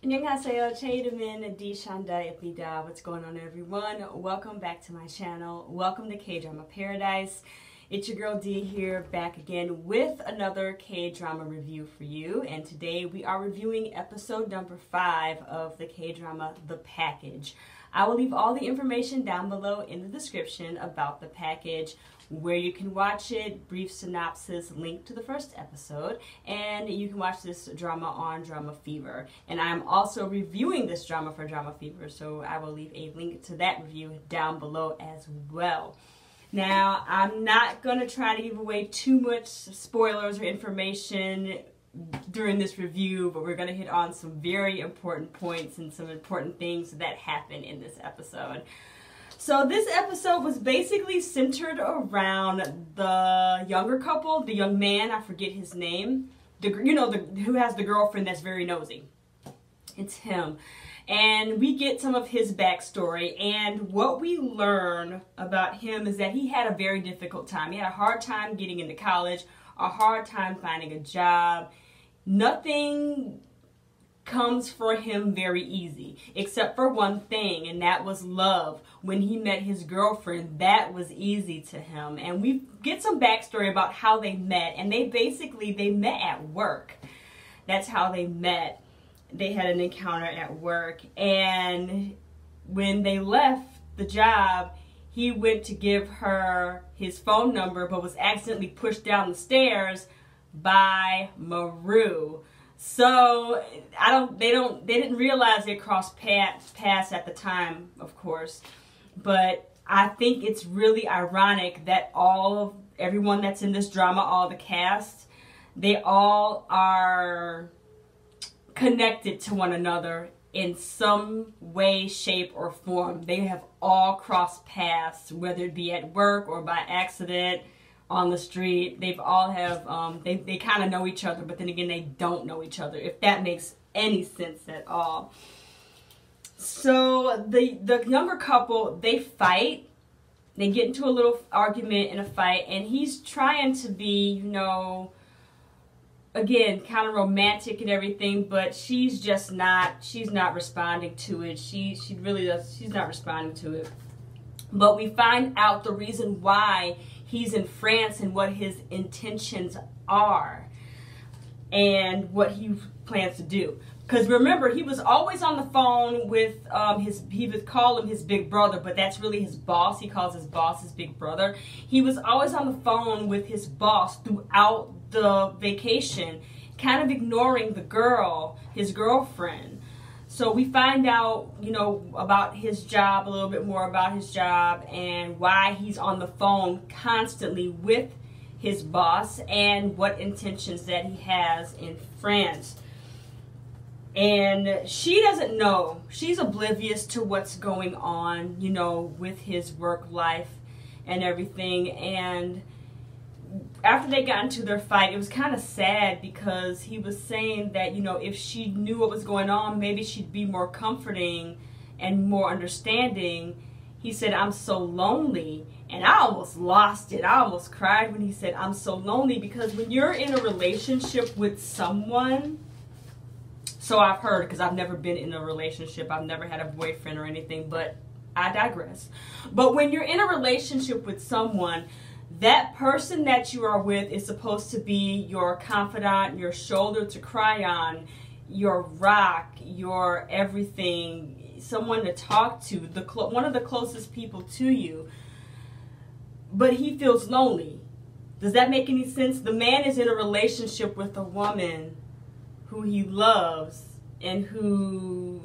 안녕하세요. 제 이름은 디샨다입니다. What's going on, everyone? Welcome back to my channel. Welcome to K-Drama Paradise. It's your girl D here, back again with another K-Drama review for you. And today we are reviewing episode number 5 of the K-Drama The Package. I will leave all the information down below in the description about the package, where you can watch it, brief synopsis, link to the first episode, and you can watch this drama on Drama Fever. And I'm also reviewing this drama for Drama Fever, so I will leave a link to that review down below as well. Now, I'm not going to try to give away too much spoilers or information during this review, but we're going to hit on some very important points and some important things that happen in this episode. So this episode was basically centered around the younger couple, the young man, I forget his name, who has the girlfriend that's very nosy. It's him. And we get some of his backstory, and what we learn about him is that he had a very difficult time. He had a hard time getting into college, a hard time finding a job. Nothing comes for him very easy, except for one thing, and that was love. When he met his girlfriend, that was easy to him. And we get some backstory about how they met, and they met at work. That's how they met. They had an encounter at work, and when they left the job, he went to give her his phone number, but was accidentally pushed down the stairs by Ma-Roo. So they didn't realize they crossed paths at the time, of course. But I think it's really ironic that everyone that's in this drama, all the cast, they all are connected to one another in some way, shape, or form. They have all crossed paths, whether it be at work or by accident, on the street. They've all have, they kind of know each other, but then again, they don't know each other, if that makes any sense at all. So the younger couple, they fight. They get into a little argument and a fight, and he's trying to be, again, kind of romantic and everything, but she's not responding to it. She's not responding to it. But we find out the reason why he's in France and what his intentions are and what he plans to do. Because remember, he was always on the phone with he would call him his big brother, but that's really his boss. He calls his boss his big brother. He was always on the phone with his boss throughout the vacation, kind of ignoring the girl, his girlfriend. So we find out, about his job, a little bit more about his job and why he's on the phone constantly with his boss and what intentions that he has in France. And she doesn't know. She's oblivious to what's going on, with his work life and everything. And after they got into their fight, it was kind of sad because he was saying that, if she knew what was going on, maybe she'd be more comforting and more understanding. He said, "I'm so lonely." And I almost lost it. I almost cried when he said, "I'm so lonely," because when you're in a relationship with someone, so I've heard, because I've never been in a relationship, I've never had a boyfriend or anything, but I digress. But when you're in a relationship with someone, that person that you are with is supposed to be your confidant, your shoulder to cry on, your rock, your everything, someone to talk to, one of the closest people to you. But he feels lonely. Does that make any sense? The man is in a relationship with a woman who he loves and who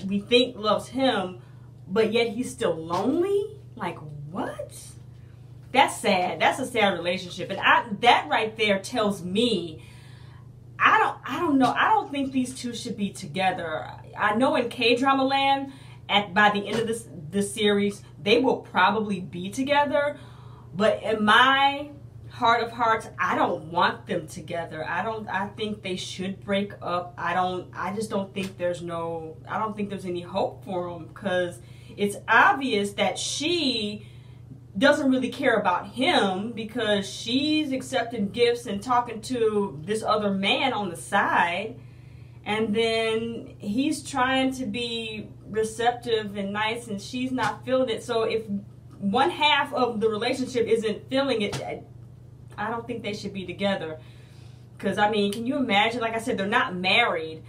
we think loves him, but yet he's still lonely? Like, what? That's sad. That's a sad relationship. And that right there tells me, I don't know. I don't think these two should be together. I know in K-Drama land, by the end of this series, they will probably be together. But in my heart of hearts, I don't want them together. I think they should break up. I just don't think there's any hope for them, because it's obvious that she doesn't really care about him because she's accepting gifts and talking to this other man on the side. And then he's trying to be receptive and nice, and she's not feeling it. So if one half of the relationship isn't feeling it, I don't think they should be together. Because, I mean, can you imagine? Like I said, they're not married.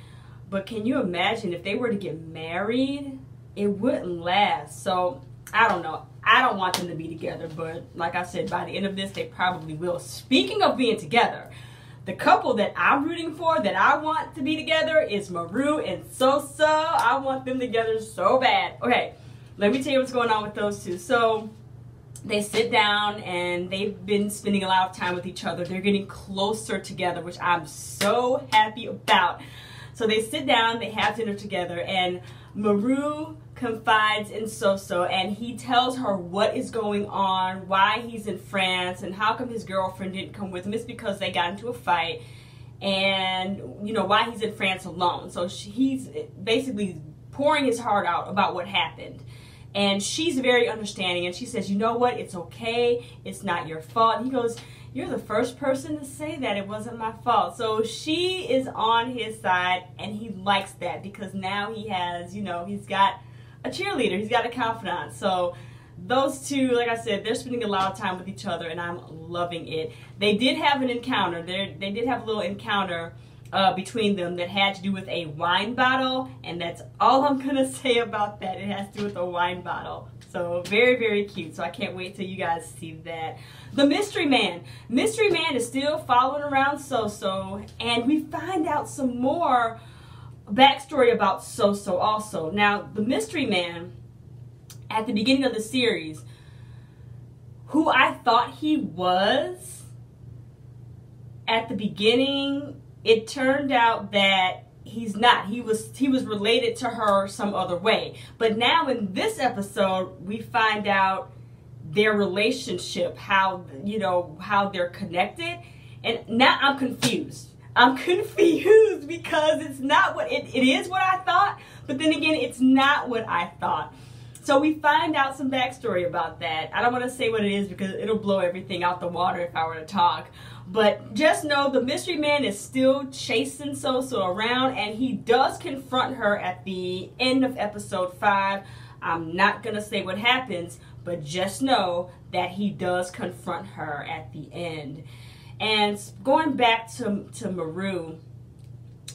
But can you imagine if they were to get married? It wouldn't last. So, I don't know. I don't want them to be together. But, like I said, by the end of this, they probably will. Speaking of being together, the couple that I'm rooting for, that I want to be together, is Ma-Roo and So-So. I want them together so bad. Okay, let me tell you what's going on with those two. So, they sit down and they've been spending a lot of time with each other. They're getting closer together, which I'm so happy about. So they sit down, they have dinner together, and Ma-Roo confides in So-So, and he tells her what is going on, why he's in France, and how come his girlfriend didn't come with him. It's because they got into a fight, and, you know, why he's in France alone. So he's basically pouring his heart out about what happened. And she's very understanding, and she says, you know what, it's okay, it's not your fault. And he goes, you're the first person to say that it wasn't my fault. So she is on his side, and he likes that because now he has, you know, he's got a cheerleader, he's got a confidant. So those two, like I said, they're spending a lot of time with each other, and I'm loving it. They did have an encounter. They did have a little encounter between them that had to do with a wine bottle, and that's all I'm gonna say about that. It has to do with a wine bottle. So very, very cute. So I can't wait till you guys see that. The mystery man. Mystery man is still following around So-So, and we find out some more backstory about So-So also. Now, the mystery man, at the beginning of the series, who I thought he was at the beginning, it turned out that he's not. He was related to her some other way. But now in this episode, we find out their relationship, how, you know, how they're connected. And now I'm confused. I'm confused because it's not what it is what I thought, but then again, it's not what I thought. So we find out some backstory about that. I don't want to say what it is because it'll blow everything out the water if I were to talk. But just know the mystery man is still chasing So-So around, and he does confront her at the end of episode 5. I'm not going to say what happens, but just know that he does confront her at the end. And going back to Ma-Roo,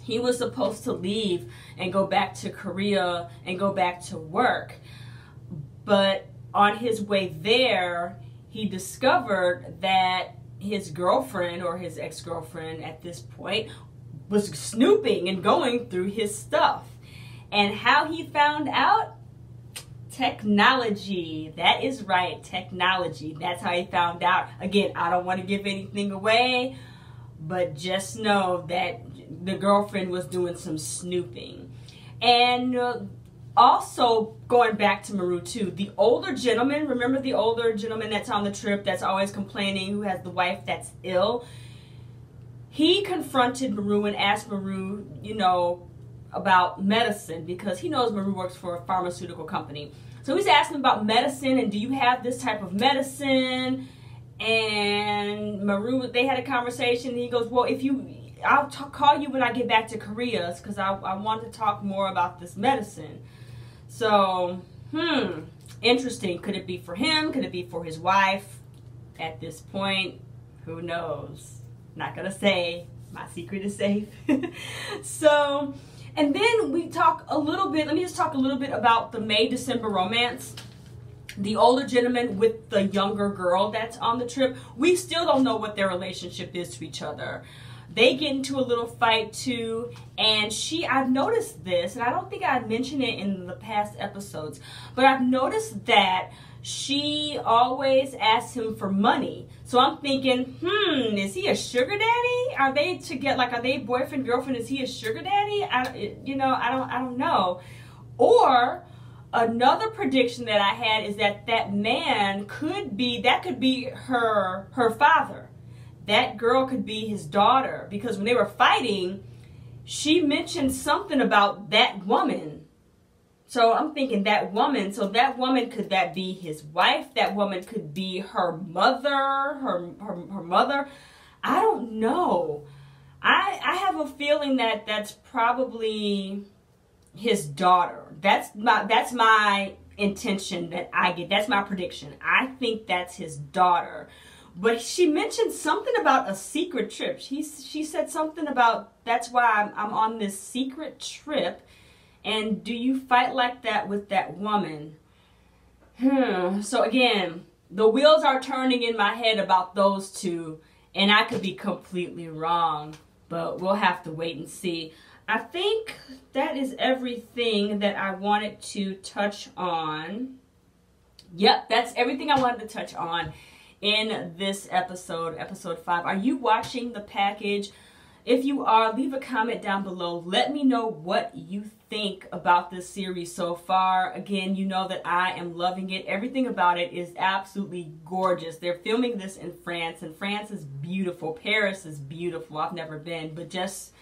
he was supposed to leave and go back to Korea and go back to work. But on his way there, he discovered that his girlfriend, or his ex-girlfriend at this point, was snooping and going through his stuff. And how he found out? Technology. That is right, technology. That's how he found out. Again, I don't want to give anything away, but just know that the girlfriend was doing some snooping. And also, going back to Ma-Roo too, the older gentleman, remember the older gentleman that's on the trip, that's always complaining, who has the wife that's ill? He confronted Ma-Roo and asked Ma-Roo, you know, about medicine, because he knows Ma-Roo works for a pharmaceutical company. So he's asking about medicine, and do you have this type of medicine? And Ma-Roo, they had a conversation, and he goes, well, if you, I'll call you when I get back to Korea, because I want to talk more about this medicine. So, interesting. Could it be for him? Could it be for his wife? At this point, who knows? Not gonna say. My secret is safe. So, and then we talk a little bit, let me just talk a little bit about the May-December romance. The older gentleman with the younger girl that's on the trip. We still don't know what their relationship is to each other. They get into a little fight too, and I've noticed this, and I don't think I mentioned it in the past episodes, but I've noticed that she always asks him for money. So I'm thinking, is he a sugar daddy? Are they together? Like, are they boyfriend, girlfriend? Is he a sugar daddy? I don't know. Or another prediction that I had is that man could be her father. That girl could be his daughter, because when they were fighting, she mentioned something about that woman. So I'm thinking that woman, could that be his wife? That woman could be her mother, her mother. I don't know. I have a feeling that that's probably his daughter. That's my intention that I get. That's my prediction. I think that's his daughter. But she mentioned something about a secret trip. She said something about that's why I'm on this secret trip. And do you fight like that with that woman? So again, the wheels are turning in my head about those two, and I could be completely wrong, but we'll have to wait and see. I think that is everything that I wanted to touch on. Yep, that's everything I wanted to touch on in this episode, episode 5. Are you watching the package? If you are, leave a comment down below. Let me know what you think about this series so far. Again, you know that I am loving it. Everything about it is absolutely gorgeous. They're filming this in France, and France is beautiful. Paris is beautiful. I've never been, but just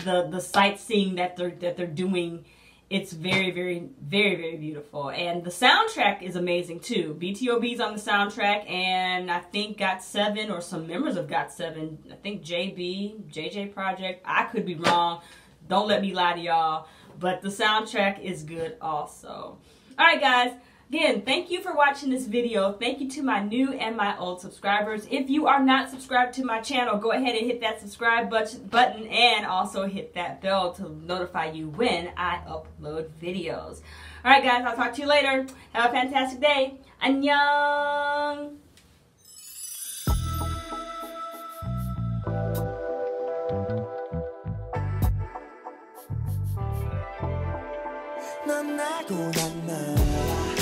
the sightseeing that they're doing, it's very, very, very, very beautiful. And the soundtrack is amazing too. BTOB's on the soundtrack, and I think GOT7 or some members of GOT7, I think JJ Project, I could be wrong. Don't let me lie to y'all. But the soundtrack is good also. Alright guys, again, thank you for watching this video. Thank you to my new and my old subscribers. If you are not subscribed to my channel, go ahead and hit that subscribe button and also hit that bell to notify you when I upload videos. Alright guys, I'll talk to you later. Have a fantastic day. Annyeong! 넌 나고 난 나